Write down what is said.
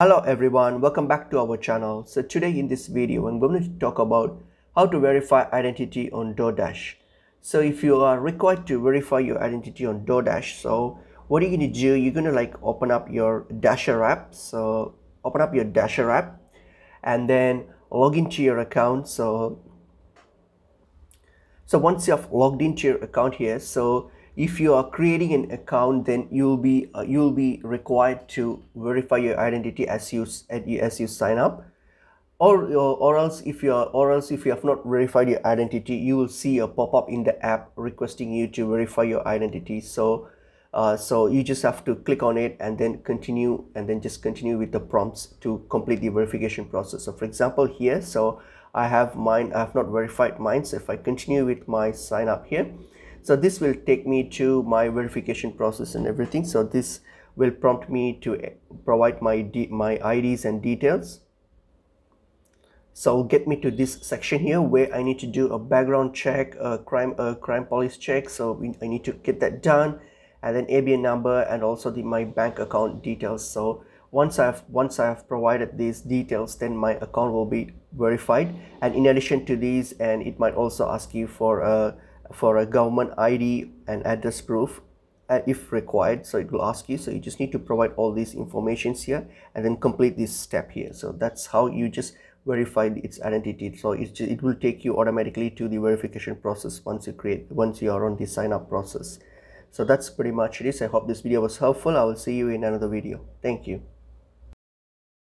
Hello everyone, welcome back to our channel. So today in this video I'm going to talk about how to verify identity on Doordash. So if you are required to verify your identity on Doordash, so what are you going to do? You're going to open up your Dasher app. So open up your Dasher app and then log into your account. So once you have logged into your account here, so if you are creating an account, then you'll be required to verify your identity as you sign up, or else if you have not verified your identity, you will see a pop-up in the app requesting you to verify your identity. So you just have to click on it and then continue, and then just continue with the prompts to complete the verification process. So for example here, so I have not verified mine. So if I continue with my sign up here, so this will take me to my verification process and everything. So this will prompt me to provide my IDs and details. So get me to this section here where I need to do a background check, a crime police check. So I need to get that done, and then ABN number and also my bank account details. So once I have provided these details, then my account will be verified. And in addition to these, and it might also ask you for a government ID and address proof if required. So it will ask you, so you just need to provide all these informations here and then complete this step here. So that's how you just verify its identity. So it will take you automatically to the verification process once you are on the sign up process. So that's pretty much it. I hope this video was helpful. I will see you in another video. Thank you.